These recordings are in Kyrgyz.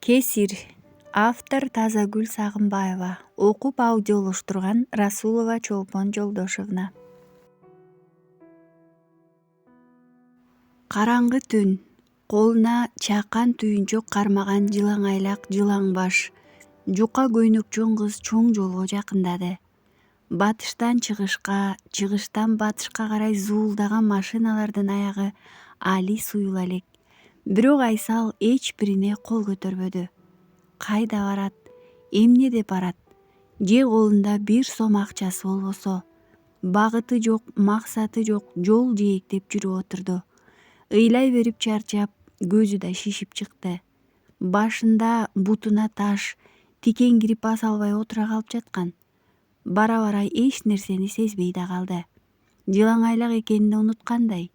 Кесир. Автор Тазагүл Сагынбаева. Окуп аудиолоштурган Расулова Чолпон Жолдошовна. Караңгы түн. Колуна чакан түйүнчөк кармаган жылаңайлак жылаң баш. Жука көйнөкчөн кыз чоң жолго жакындады. Батыштан чыгышка, чыгыштан батышка карай зуулдаган машиналардын аягы али суюла элек. Бирок Айсал эч бирине кол көтөрбөдү. Кайда барат, эмне деп барат? Же колунда бир сом акчасы болбосо, багыты жок, максаты жок, жол жээктеп жүрүп отурду. Ыйлай берип чарчап, көзү да шишип чыкты. Башында бутуна таш, тикен кирип баса албай отура калып жаткан. Бара эч нерсени сезбей да калды. Жылаңайлак экенин унуткандай.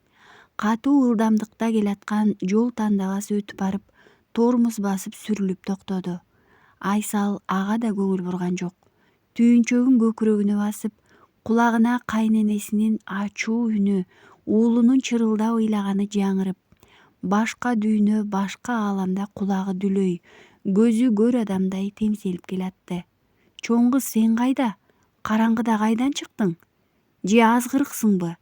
Катуу ылдамдыкта келаткан жол тандабасы өтүп барып, тормоз басып сүрүлүп токтоду. Айсал ага да көңүл бурган жок. Түйүнчөгүн көкүрөгүнө басып, кулагына кайненесинин ачуу үнү, уулунун чырылдап ыйлаганы жаңырып, башка дүйнө, башка ааламда кулагы дүлөй, көзү көр адамдай темселип келатты. Чоң кыз, сен кайда? Караңгыда кайдан чыктың? Же азгырыксыңбы?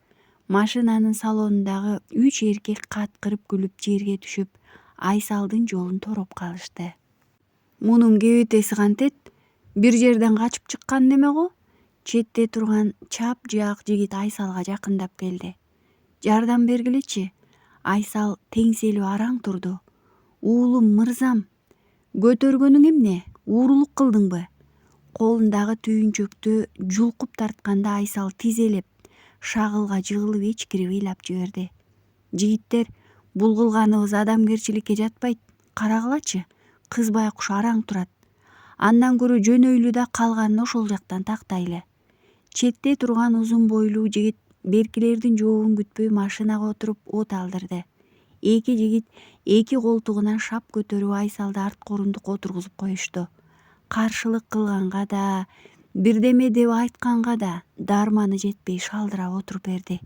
Машинанын салонундагы 3 эркек каткырып күлүп жерге түшүп, Айсалдын жолун тороп калышты. Мунун кебетеси кантет? Бир жерден качып чыккан неме го? Четте турган чап жаак жигит Айсалга жакындап келди. Жардам бергилечи. Айсал теңселип араң турду. Уулум, мырзам. Көтөргөнүң эмне? Уурулук кылдыңбы? Колундагы түйүнчөктү жулкуп тартканда Айсал тизелеп, шагылга жыгылып ичкирип ыйлап жиберди. Жигиттер, бул кылганыбыз адамгерчиликке жатпайт. Карагылачы, кыз байкуш араң турат. Андан көрө жөнөйлү да калганын ошол жактан тактайлы. Четте турган узун бойлуу жигит беркилердин жообун күтпөй машинага отуруп от алдырды. Эки жигит эки колтугунан шап көтөрүп Айсалды арткы орундукка отургузуп коюшту. Каршылык кылганга да, бирдеме деп айтканга да дарманы жетпей шалдырап отуруп берди.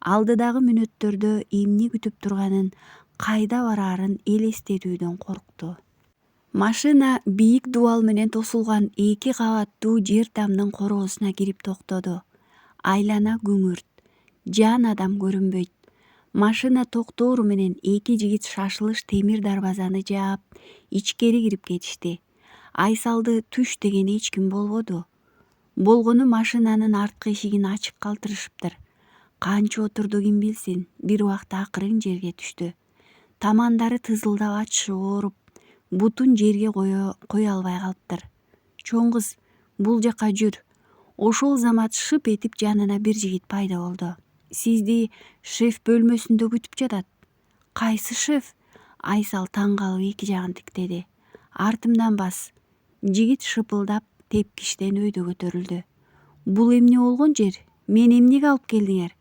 Алдыдагы мүнөттөрдө эмне күтүп турганын, кайда бараарын элестетүүдөн коркту. Машина бийик дубал менен тосулган 2 кабаттуу жер тамдын короосуна кирип токтоду. Айлана күңүрт. Жан адам көрүнбөйт. Машина токтоору менен эки жигит шашылыш темир дарбазаны жаап, ичкери кирип кетишти. Айсалды түш деген эч ким болбоду. Болгону машинанын арткы эшигин ачык калтырышыптыр. Канча отурду ким билсин, бир убакта акырын жерге түштү. Тамандары тызылдап ачышып ооруп, бутун жерге кое албай калыптыр. Чоң кыз, бул жака жүр. Ошол замат шып этип жанына бир жигит пайда болду. Сизди шеф бөлмөсүндө күтүп жатат. Кайсы шеф? Айсал таң калып эки жагын тиктеди. Артымдан бас. Жигит шыпылдап тепкичтен өйдө көтөрүлдү. Бул эмне болгон жер? Мени эмнеге алып келдиңер?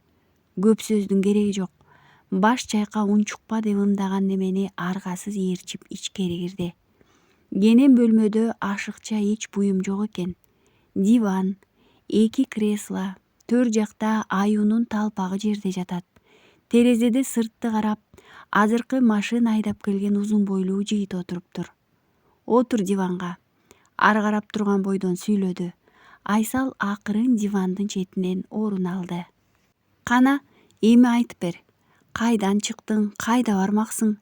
Көп сөздүн кереги жок. Баш чайка, унчукпа деп ымдаган немени аргасыз ээрчип ичкери кирди. Кенен бөлмөдө ашыкча эч буюм жок экен. Диван, 2 кресло, төр жакта аюунун талпагы жерде жатат. Терезеде сыртты карап, азыркы машина айдап келген узун бойлуу жигит отуруптур. Отур диванга. Ар карап турган бойдон сүйлөдү. Айсал акырын дивандын четинен орун алды. Кана, эми айтып бер. Кайдан чыктың, кайда бармаксың?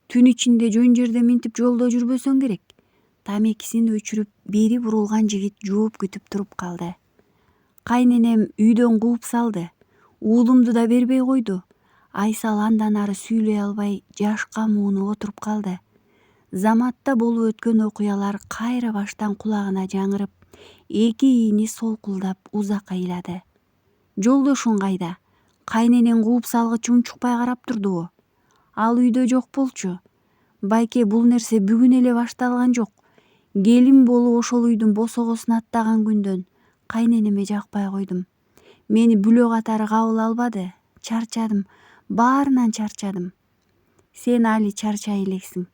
Түн ичинде жөн жерде минтип жолдо жүрбөсөң керек. Тамекисин өчүрүп, бери бурулган жигит жооп күтүп туруп калды. Кайненем үйдөн кууп салды. Уулумду да бербей койду. Айсал андан ары сүйлөй албай, жашка муунуп отуруп калды. Заматта болуп өткөн окуялар кайра баштан кулагына жаңырып, эки ийини солкулдап узакка ыйлады. Жолдошуң кайда? Кайненең кууп салгычы унчукпай карап турдубу? Ал үйдө жок болчу. Байке, бул нерсе бүгүн эле башталган жок. Келин болуп ошол үйдүн босогосун аттаган күндөн кайненеме жакпай койдум. Мени бүлө катары кабыл албады. Чарчадым, баарынан чарчадым. Сен али чарчай элексиң.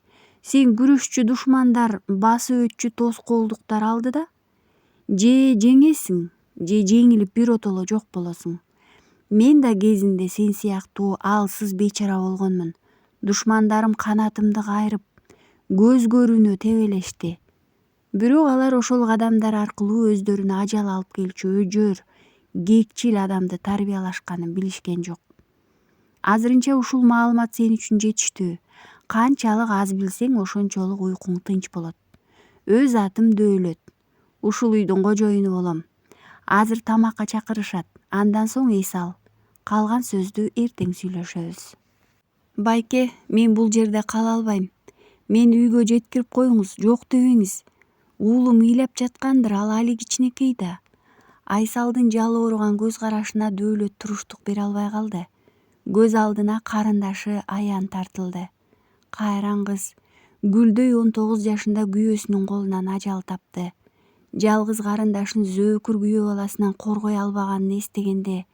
Сен күрөшчү душмандар, басып өтчү тоскоолдуктар алдыда. Же жеңесиң, же жеңилип биротоло жок болосуң. Мен да кезинде сен сыяктуу алсыз бечара болгонмун. Душмандарым канатымды кайрып, көз көрүүнө тебелешти. Бирок алар ошол кадамдар аркылуу өздөрүнө ажал алып келчү өжөр, кекчил адамды тарбиялашканын билишкен жок. Азырынча ушул маалымат сен үчүн жетиштүү. Канчалык аз билсең, ошончолук уйкуң тынч болот. Өз атым Дөөлөт. Ушул үйдүн кожоюну болом. Азыр тамакка чакырышат. Андан соң эс ал. Калган сөздү эртең сүйлөшөбүз. Байке, мен бул жерде кала албайм. Мени үйгө жеткирип коюңуз, жок дебеңиз. Уулум ыйлап жаткандыр, ал али кичинекей да. Айсалдын жалы ооруган көз карашына Дөөлөт туруштук бере албай калды. Көз алдына карындашы Аян тартылды. Кайран кыз Гүлдөй 19 жашында күйөөсүнүн колунан ажал тапты. Жалгыз карындашын зөөкүр күйөө баласынан коргой албаганын эстегенде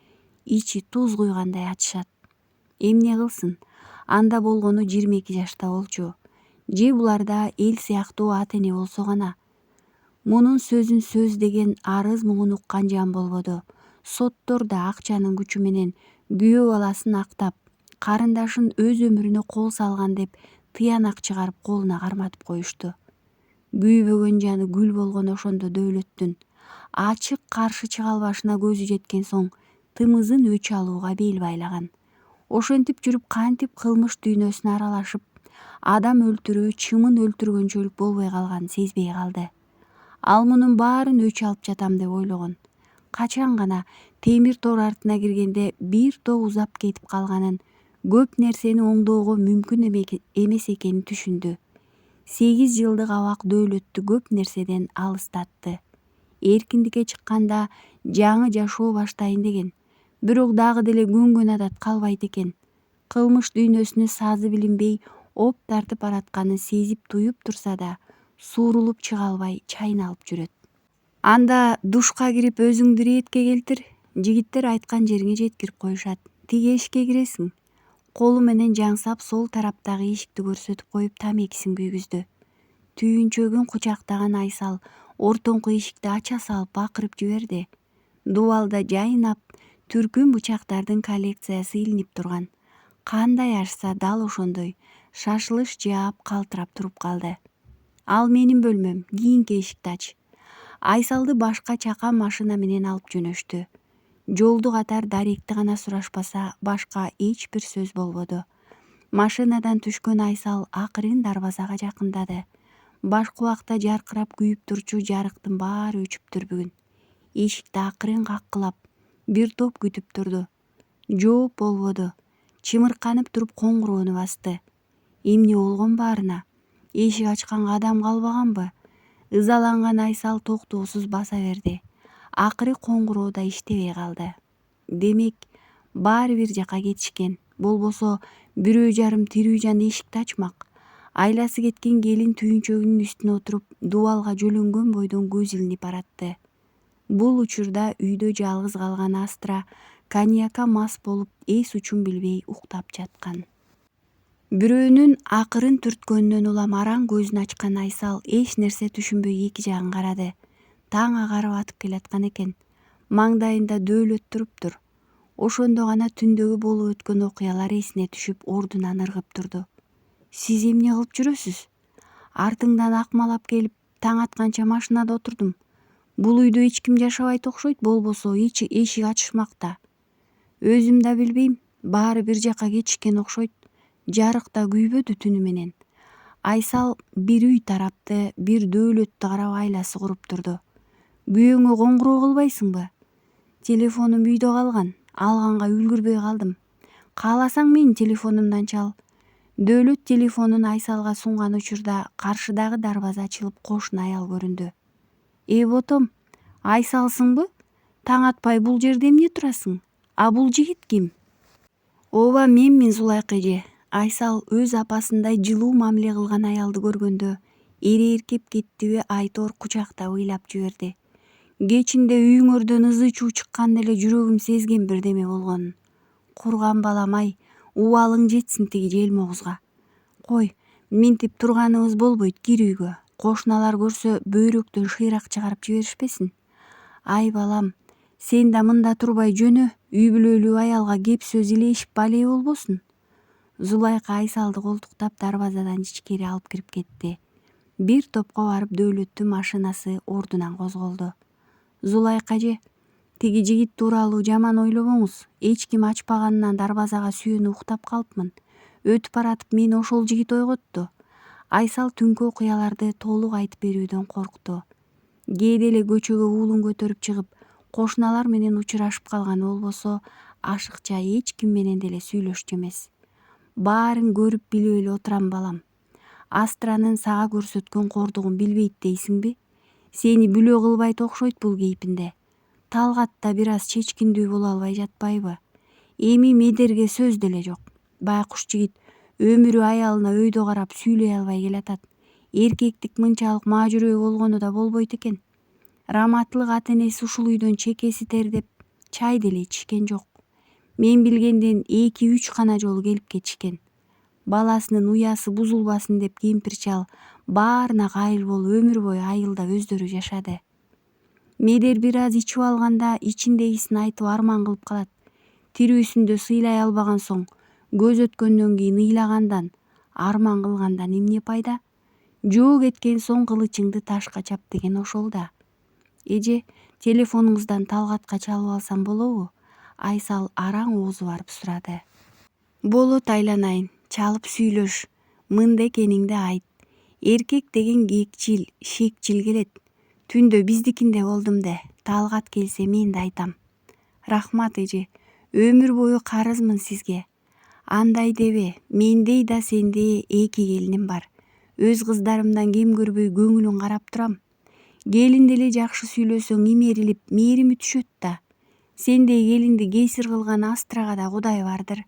ичи туз куйгандай ачышат. Эмне кылсын? Анда болгону 22 жашта болчу. Же буларда эл сыяктуу ата эне болсо гана. Мунун сөзүн сөз деген арыз муңун уккан жан болбоду. Соттор да акчанын күчү менен күйөө баласын актап, карындашын өз өмүрүнө кол салган деп тыянак чыгарып колуна карматып коюшту. Күйбөгөн жаны гүл болгон ошондо Дөөлөттүн ачык каршы чыга албашына көзү жеткен соң тымызын өч алууга бел байлаган. Ошентип жүрүп кантип кылмыш дүйнөсүнө аралашып, адам өлтүрүү, чымын өлтүргөнчөлүк болбой калганын сезбей калды. Ал мунун баарын өч алып жатам деп ойлогон. Качан гана темир тор артына киргенде бир топ узап кетип калганын, көп нерсени оңдоого мүмкүн эмес экенин түшүндү. 8 жылдык абак Дөөлөттү көп нерседен алыстатты. Эркиндикке чыкканда жаңы жашоо баштайын деген. Бирок дагы деле көнгөн адат калбайт экен. Кылмыш дүйнөсүнө сазы билинбей оп тартып баратканын сезип туюп турса да, суурулуп чыга албай чайналып жүрөт. Анда душка кирип өзүңдү иретке келтир. Жигиттер айткан жериңе жеткирип коюшат. Тиги эшикке киресиң. Колу менен жаңсап сол тараптагы эшикти көрсөтүп коюп тамекисин күйгүздү. Түйүнчөгүн кучактаган Айсал ортоңку эшикти ача салып бакырып жиберди. Дубалда жайнап, түркүн бычактардын коллекциясы илинип турган. Кандай ачса дал ошондой шашылыш жаап калтырап туруп калды. Ал менин бөлмөм, кийинки эшикти ач. Айсалды башка чака машина менен алып жөнөштү. Жолду катар даректи гана сурашпаса, башка эч бир сөз болбоду. Машинадан түшкөн Айсал акырын дарбазага жакындады. Башкы убакта жаркырап күйүп турчу жарыктын баары өчүптүр бүгүн. Эшикти акырын каккылап, бир топ күтүп турду. Жооп болбоду. Чымырканып туруп коңгуроону басты. Эмне болгон баарына? Эшик ачканга адам калбаганбы? Ызаланган Айсал токтоосуз баса берди. Акыры коңгуроо да иштебей калды. Демек, баары бир жака кетишкен. Болбосо бирөө жарым тирүү жан эшикти ачмак. Айласы кеткен келин түйүнчөгүнүн үстүнө отуруп, дубалга жөлөнгөн бойдон көз илинип баратты. Бул учурда үйдө жалгыз калган Астра коньякка мас болуп, эс учун билбей уктап жаткан. Бирөөнүн акырын түрткөнүнөн улам араң көзүн ачкан Айсал эч нерсе түшүнбөй эки жагын карады. Таң агарып атып келаткан экен. Маңдайында Дөөлөт туруптур. Ошондо гана түндөгү болуп өткөн окуялар эсине түшүп, ордунан ыргып турду. Сиз эмне кылып жүрөсүз? Артыңдан акмалап келип, таң атканча машинада отурдум. Бул үйдө эч ким жашабайт окшойт, болбосо эшик ачышмакта. Өзүм да билбейм, баары бир жака кетишкен окшойт. Жарык да күйбөдү түнү менен. Айсал бир үй тарапты, бир Дөөлөттү карап айласы куруп турду. Күйөөңө коңгуроо кылбайсыңбы? Телефонум үйдө калган. Алганга үлгүрбөй калдым. Кааласаң менин телефонумдан чал. Дөөлөт телефонун Айсалга сунган учурда каршыдагы дарбаза ачылып, кошуна аял көрүндү. Ботом, Айсалсыңбы? Таң атпай бул жерде эмне турасың? А бул жигит ким? Ооба, менмин Зулайка эже. Айсал өз апасындай жылуу мамиле кылган аялды көргөндө эрээркеп кеттиби айтор кучактап ыйлап жиберди. Кечинде үйүңөрдөн ызы чуу чыкканда эле жүрөгүм сезген бирдеме болгонун. Курган балам-ай, убалың жетсин тиги желмогузга. Кой, минтип турганыбыз болбойт, кир үйгө. Кошуналар көрсө бөйрөктөн шыйрак чыгарып жиберишпесин. Ай балам, сен да мында турбай жөнө, үй бүлөлүү аялга кеп сөз илешип балээ болбосун. Зулайка Айсалды колтуктап дарбазадан ичкери алып кирип кетти. Бир топко барып Дөөлөттүн машинасы ордунан козголду. Зулайка эже, тиги жигит тууралуу жаман ойлобоңуз. Эч ким ачпаганынан дарбазага сүйөнүп уктап калыпмын. Өтүп баратып мени ошол жигит ойготту. Айсал түнкү окуяларды толук айтып берүүдөн коркту. Кээде эле көчөгө уулун көтөрүп чыгып, кошуналар менен учурашып калганы болбосо, ашыкча эч ким менен деле сүйлөшчү эмес. Баарын көрүп билип эле отурам балам. Астранын сага көрсөткөн кордугун билбейт дейсиңби? Сени бүлө кылбайт окшойт бул кейпинде. Талгат да бир аз чечкиндүү боло албай жатпайбы? Эми Медерге сөз деле жок. Байкуш жигит өмүрү аялына өйдө карап сүйлөй албай келатат. Эркектик мынчалык маажүрөө болгону да болбойт экен. Раматтылык ата-энеси ушул үйдөн чекеси тердеп, чай деле ичишкен жок. Мен билгенден 2-3 гана жолу келип кетишкен. Баласынын уясы бузулбасын деп кемпир чал баарына кайыл болуп өмүр бою айылда өздөрү жашады. Медер бир аз ичип алганда ичиндегисин айтып арман кылып калат. Тирүүсүндө сыйлай албаган соң, көз өткөндөн кийин ыйлагандан, арман кылгандан эмне пайда? Жөө кеткен соң кылычыңды ташка чап деген ошол да. Эже, телефонуңуздан Талгатка чалып алсам болобу? Айсал араң оозу барып сурады. Болот айланайын, чалып сүйлөш, мында экениңди айт. Эркек деген кекчил, шекчил келет. Түндө биздикинде болдум де, Талгат келсе мен да айтам. Рахмат эже, өмүр бою карызмын сизге. Андай дебе, мендей да сендей 2 келиним бар. Өз кыздарымдан кем көрбөй көңүлүн карап турам. Келин деле жакшы сүйлөсөң имерилип, мээрими түшөт да. Сендей келинди кесир кылган Астрага да Кудай бардыр.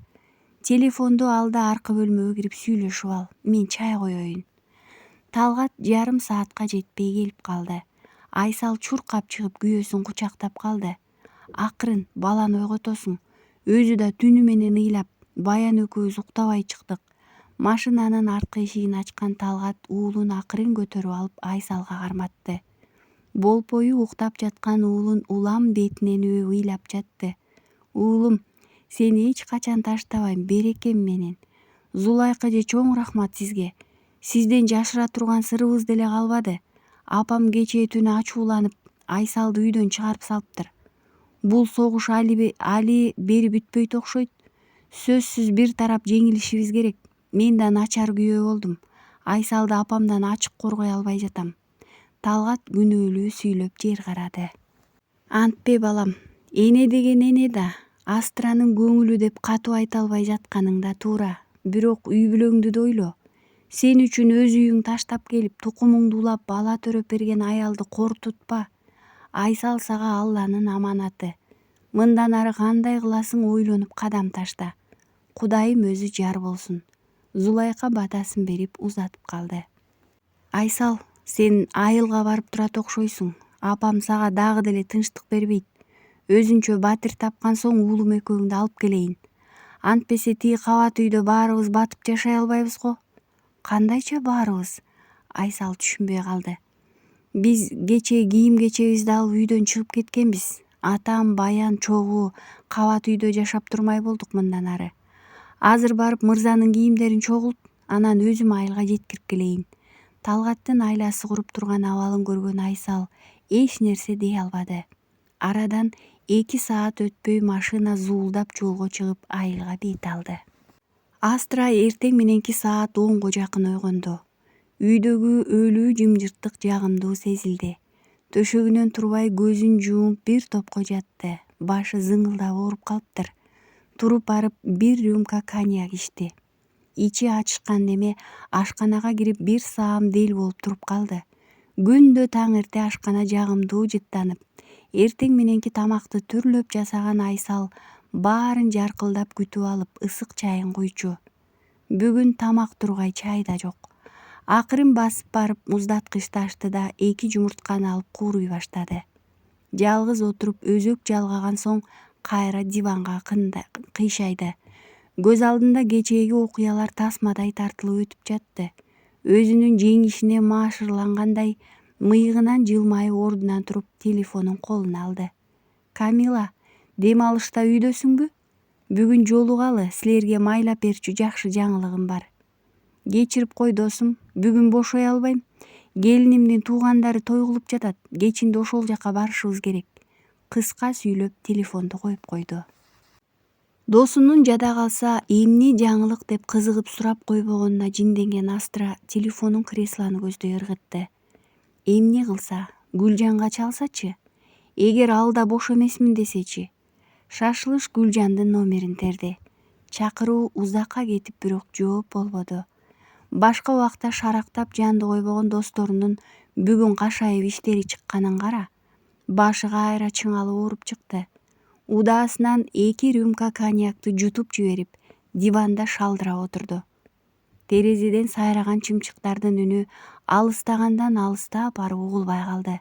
Телефонду ал да аркы бөлмөгө кирип сүйлөшүп ал, мен чай коеюн. Талгат жарым саатка жетпей келип калды. Айсал чуркап чыгып күйөөсүн кучактап калды. Акырын, баланы ойготосуң. Өзү да түнү менен ыйлап, Баян экөөбүз уктабай чыктык. Машинанын арткы эшигин ачкан Талгат уулун акырын көтөрүп алып Айсалга карматты. Болпою уктап жаткан уулун улам бетинен өөп ыйлап жатты. Уулум, сени эч качан таштабайм, берекем менен. Зулайка эже чоң рахмат сизге. Сизден жашыра турган сырыбыз деле калбады. Апам кечээ түнү ачууланып, Айсалды үйдөн чыгарып салыптыр. Бул согуш али бери бүтпөйт окшойт. Сөзсүз бир тарап жеңилишибиз керек. Мен да начар күйөө болдум. Айсалды апамдан ачык коргой албай жатам. Талгат күнөөлүү сүйлөп жер карады. Антпе балам, эне деген эне да. Астранын көңүлү деп катуу айта албай жатканың да туура. Бирок үй бүлөңдү да ойло. Сен үчүн өз үйүң таштап келип, тукумуңду улап бала төрөп берген аялды кор тутпа. Айсал сага Алланын аманаты. Мындан ары кандай кыласың ойлонуп кадам ташта. Кудайым өзү жар болсун. Зулайка батасын берип узатып калды. Айсал, сен айылга барып турат окшойсуң. Апам сага дагы деле тынчтык бербейт. Өзүнчө батир тапкан соң уулум экөөңдү алып келейин. Антпесе тиги кабат үйдө баарыбыз батып жашай албайбыз го. Кандайча баарыбыз? Айсал түшүнбөй калды. Биз кечээ кийим-кечебизди алып үйдөн чыгып кеткенбиз. Атам, Баян, чогуу кабат үйдө жашап турмай болдук мындан ары. Азыр барып мырзанын кийимдерин чогулт, анан өзүм айылга жеткирип келейин. Талгаттын айласы куруп турган абалын көргөн Айсал эч нерсе дей албады. Арадан 2 саат өтпөй машина зуулдап жолго чыгып айылга бет алды. Астра эртең мененки саат 10го жакын ойгонду. Үйдөгү өлүү жымжырттык жагымдуу сезилди. Төшөгүнөн турбай көзүн жумуп бир топко жатты. Башы зыңылдап ооруп калыптыр. Туруп барып бир рюмка коньяк ичти. Ичи ачышкан неме ашканага кирип бир саам дел болуп туруп калды. Күндө таң эрте ашкана жагымдуу жыттанып, эртең мененки тамакты түрлөп жасаган Айсал баарын жаркылдап күтүп алып ысык чайын куйчу. Бүгүн тамак тургай чай да жок. Акырын басып барып муздаткычты ачты да 2 жумуртканы алып кууруй баштады. Жалгыз отуруп өзөк жалгаган соң кайра диванга кыйшайды. Көз алдында кечээги окуялар тасмадай тартылып өтүп жатты. Өзүнүн жеңишине маашырлангандай мыйыгынан жылмайып ордунан туруп телефонун колуна алды. Камила, дем алышта үйдөсүңбү? Бүгүн жолугалы, силерге майлап берчү жакшы жаңылыгым бар. Кечирип кой досум, бүгүн бошой албайм. Келинимдин туугандары той кылып жатат. Кечинде ошол жака барышыбыз керек. Кыска сүйлөп телефонду коюп койду. Досунун жада калса эмне жаңылык деп кызыгып сурап койбогонуна жинденген Астра телефонун креслону көздөй ыргытты. Эмне кылса, Гүлжанга чалсачы? Эгер ал да бош эмесмин десечи? Шашылыш Гүлжандын номерин терди. Чакыруу узакка кетип бирок жооп болбоду. Башка убакта шарактап жанды койбогон досторунун бүгүн кашайып иштери чыкканын кара. Башы кайра чыңалып ооруп чыкты. Удаасынан 2 рюмка коньякты жутуп жиберип, диванда шалдырап отурду. Терезеден сайраган чымчыктардын үнү алыстагандан алыстап барып угулбай калды.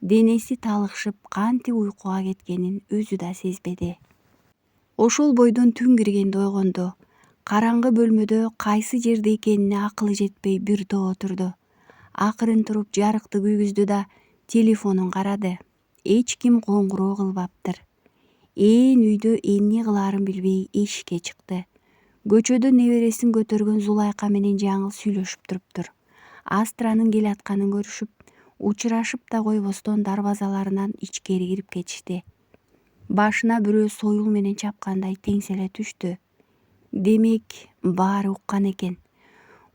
Денеси талыкшып, кантип уйкуга кеткенин өзү да сезбеди. Ошол бойдон түн киргенде ойгонду. Караңгы бөлмөдө кайсы жерде экенине акылы жетпей бир топ отурду. Акырын туруп жарыкты күйгүздү да телефонун карады. Эч ким коңгуроо кылбаптыр. Үйдө эмне кылаарын билбей эшикке чыкты. Көчөдө небересин көтөргөн Зулайка менен жаңыл сүйлөшүп туруптур. Астранын келатканын көрүшүп, учурашып да койбостон дарбазаларынан ичкери кирип кетишти. Башына бирөө союл менен чапкандай теңселе түштү. Демек, баары уккан экен.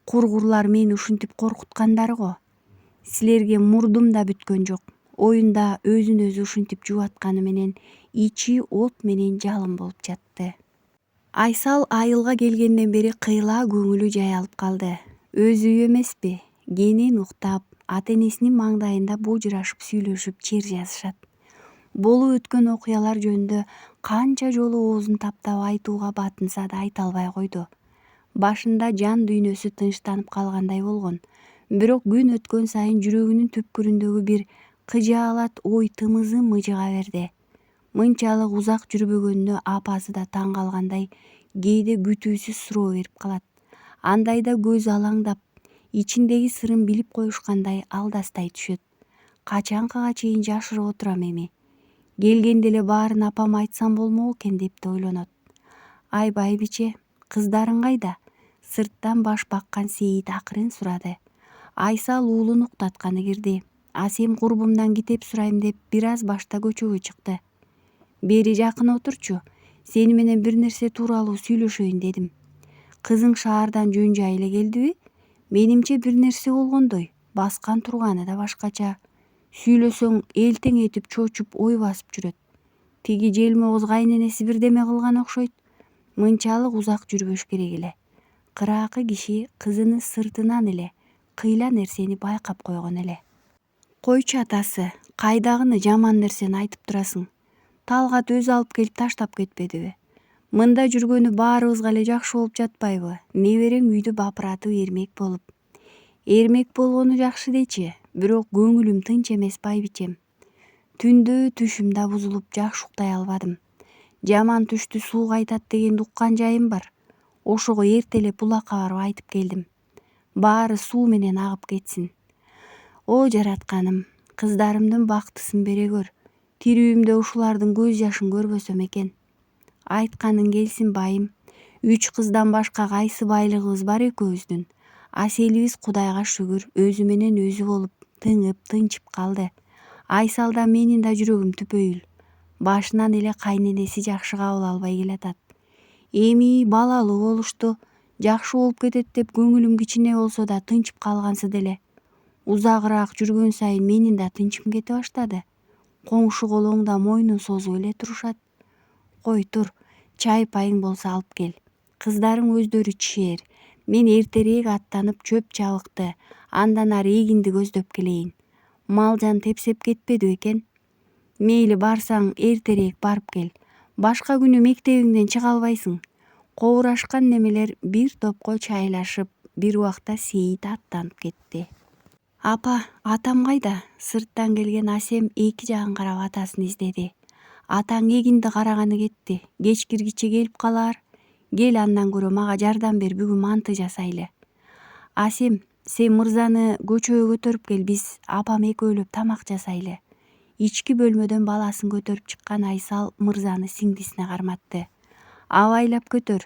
Кургурлар мени ушинтип коркуткандары го. Силерге мурдум да бүткөн жок. Оюнда өзүн өзү ушинтип жубатканы менен ичи от менен жалын болуп жатты. Айсал айылга келгенден бери кыйла көңүлү жаялып калды. Өзү үй эмеспи? Кенен уктап, ата-энесинин маңдайында божурашып сүйлөшүп чер жазышат. Болуп өткөн окуялар жөнүндө канча жолу оозун таптап айтууга батынса да айта албай койду. Башында жан дүйнөсү тынчтанып калгандай болгон. Бирок күн өткөн сайын жүрөгүнүн түпкүрүндөгү бир кыжаалат ой тымызын мыжыга берди. Мынчалык узак жүрбөгөнүнө апасы да таң калгандай кээде күтүүсүз суроо берип калат. Андайда көз алаңдап, ичиндеги сырын билип коюшкандай алдастай түшөт. Качанкыга чейин жашырып отурам эми? Келгенде эле баарын апама айтсам болмок экен деп да ойлонот. Ай байбиче, кыздарың кайда? Сырттан баш баккан Сейит акырын сурады. Айсал уулун уктатканы кирди. Асем курбумдан китеп сурайм деп бир аз башта көчөгө чыкты. Бери жакын отурчу. Сени менен бир нерсе тууралуу сүйлөшөйүн дедим. Кызың шаардан жөн жай эле келдиби? Менимче бир нерсе болгондой. Баскан турганы да башкача. Сүйлөсөң элтең этип чочуп ой басып жүрөт. Тиги желмогуз кайненеси бирдеме кылган окшойт. Мынчалык узак жүрбөш керек эле. Кыраакы киши кызынын сыртынан эле кыйла нерсени байкап койгон эле. Койчу атасы, кайдагыны жаман нерсени айтып турасың? Талгат өзү алып келип таштап кетпедиби? Мында жүргөнү баарыбызга эле жакшы болуп жатпайбы? Неберең үйдү бапыратып эрмек болуп. Эрмек болгону жакшы дечи, бирок көңүлүм тынч эмес байбичем. Түндө түшүм да бузулуп жакшы уктай албадым. Жаман түштү суу кайтат дегенди уккан жайым бар. Ошого эртелеп булакка барып айтып келдим. Баары суу менен агып кетсин. О жаратканым, кыздарымдын бактысын бере көр. Тирүүмдө ушулардын көз жашын көрбөсөм экен. Айтканың келсин байым. 3 кыздан башка кайсы байлыгыбыз бар экөөбүздүн. Аселибиз Кудайга шүгүр өзү менен өзү болуп, тыңып, тынчып калды. Айсалда менин да жүрөгүм түпөйүл. Башынан эле кайненеси жакшы кабыл албай келатат. Эми балалуу болушту, жакшы болуп кетет деп көңүлүм кичине болсо да тынчып калгансыз деле. Узагыраак жүргөн сайын менин да тынчым кете баштады. Коңшу колоң да мойнун созуп эле турушат. Кой тур, чай пайың болсо алып кел. Кыздарың өздөрү чишээр. Мен эртерээк аттанып чөп чабыкты, андан ары эгинди көздөп келейин. Малжан тепсеп кетпеди экен? Мейли барсаң эртерээк барып кел. Башка күнү мектебиңден чыга албайсың. Коурашкан немелер бир топко чайлашып, бир убакта Сейит аттанып кетти. Апа, атам кайда? Сырттан келген Асем эки жагын карап атасын издеди. Атаң эгинди караганы кетти. Кечкиргиче келип калаар. Кел андан көрө мага жардам бер, бүгүн манты жасайлы. Асем, сен мырзаны көчөгө көтөрүп кел, биз апам экөөлөп тамак жасайлы. Ички бөлмөдөн баласын көтөрүп чыккан Айсал мырзаны сиңдисине карматты. Абайлап көтөр.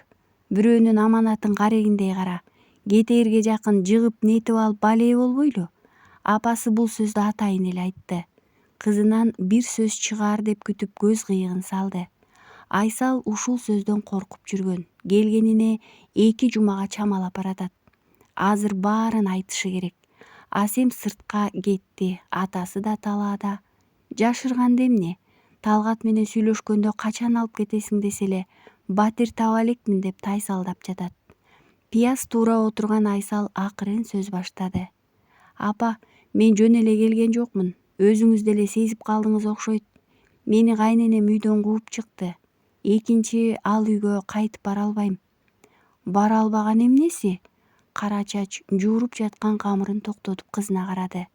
Бирөөнүн аманатын карегиндей кара. Кетээрге жакын жыгып нетип алып балээ болбойлу. Апасы бул сөздү атайын эле айтты. Кызынан бир сөз чыгаар деп күтүп көз кыйыгын салды. Айсал ушул сөздөн коркуп жүргөн. Келгенине 2 жумага чамалап баратат. Азыр баарын айтышы керек. Асем сыртка кетти. Атасы да талаада. Жашырганда эмне? Талгат менен сүйлөшкөндө качан алып кетесиң десе эле батир таба элекмин деп тайсалдап жатат. Пияз туура отурган Айсал акырын сөз баштады. Апа, мен жөн эле келген жокмун. Өзүңүз деле сезип калдыңыз окшойт. Мени кайненем үйдөн кууп чыкты. Экинчи ал үйгө кайтып бара албайм. Бара албаган эмнеси? Кара чач жууруп жаткан камырын токтотуп кызына карады.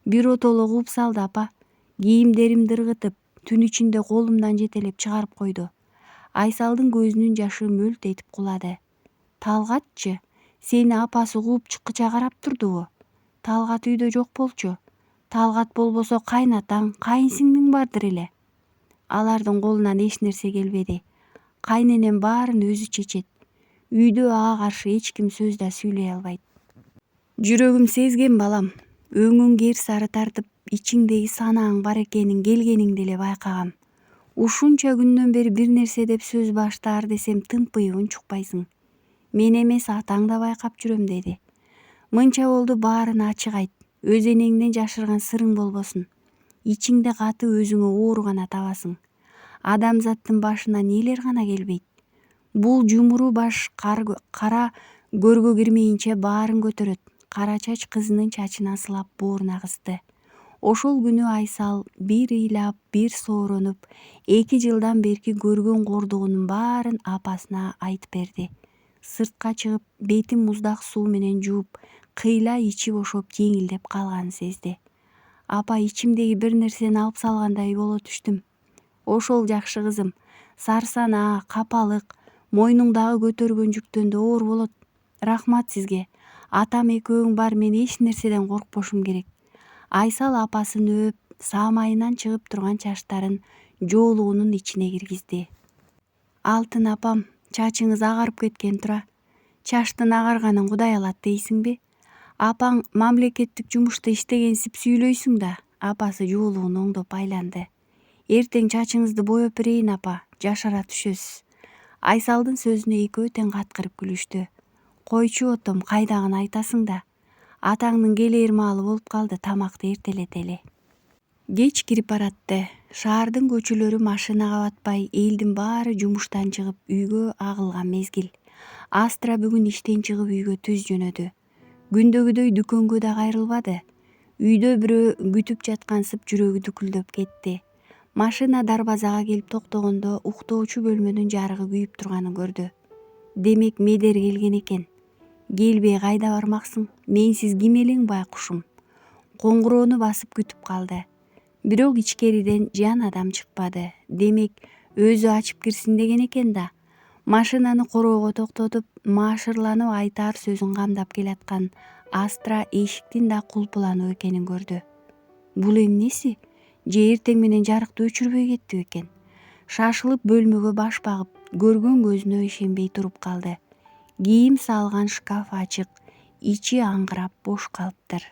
Биротоло кууп салды апа. Кийимдеримди ыргытып, түн ичинде колумдан жетелеп чыгарып койду. Айсалдын көзүнүн жашы мөлт этип кулады. Талгатчы, сени апасы кууп чыккыча карап турдубу? Талгат үйдө жок болчу. Талгат болбосо кайнатаң, кайынсиңдиң бардыр эле. Алардын колунан эч нерсе келбеди. Кайненем баарын өзү чечет. Үйдө ага каршы эч ким сөз да сүйлөй албайт. Жүрөгүм сезген балам. Өңүң кер сары тартып, ичиңдеги санааң бар экенин келгениңде эле байкагам. Ушунча күндөн бери бир нерсе деп сөз баштаар десем тымпыйып унчукпайсың. Мен эмес атаң да байкап жүрөм деди. Мынча болду баарын ачык айт. Өз энеңден жашырган сырың болбосун. Ичиңде каты өзүңө оор гана табасың. Адамзаттын башына нелер гана келбейт. Бул жумуру баш кара көргө кирмейинче баарын көтөрөт. Кара чач кызынын чачына сылап бооруна кысты. Ошол күнү Айсал бир ыйлап, бир сооронуп, 2 жылдан берки көргөн кордугунун баарын апасына айтып берди. Сыртка чыгып, бетин муздак суу менен жууп, кыйла ичи бошоп жеңилдеп калганын сезди. Апа, ичимдеги бир нерсени алып салгандай боло түштүм. Ошол жакшы кызым. Сарсанаа, капалык, мойнуңдагы көтөргөн жүктөн да оор болот. Рахмат сизге. Атам экөөң бар, мен эч нерседен коркпошум керек. Айсал апасын өөп, саамайынан чыгып турган чачтарын жоолугунун ичине киргизди. Алтын апам, чачыңыз агарып кеткен тура. Чачтын агарганын Кудай алат дейсиңби? Апаң мамлекеттик жумушта иштегенсип сүйлөйсүң да. Апасы жоолугун оңдоп айланды. Эртең чачыңызды боёп берейин апа, жашара түшөсүз. Айсалдын сөзүнө экөө тең каткырып күлүштү. Койчу отом, кайдагын айтасың да. Атаңдын келээр маалы болуп калды, тамакты эртелетели. Кеч кирип баратты. Шаардын көчөлөрү машинага батпай, элдин баары жумуштан чыгып үйгө агылган мезгил. Астра бүгүн иштен чыгып үйгө түз жөнөдү. Күндөгүдөй дүкөнгө да кайрылбады. Үйдө бирөө күтүп жаткансып жүрөгү дүкүлдөп кетти. Машина дарбазага келип токтогондо уктоочу бөлмөнүн жарыгы күйүп турганын көрдү. Демек Медер келген экен. Келбей кайда бармаксың? Менсиз ким элең байкушум? Коңгуроону басып күтүп калды. Бирок ичкериден жан адам чыкпады. Демек өзү ачып кирсин деген экен да. Машинаны короого токтотуп, маашырланып айтаар сөзүн камдап келаткан Астра эшиктин да кулпулануу экенин көрдү. Бул эмнеси? Же эртең менен жарыкты өчүрбөй кетти бекен? Шашылып бөлмөгө баш багып, көргөн көзүнө ишенбей туруп калды. Кийим салган шкаф ачык, ичи аңгырап бош калыптыр.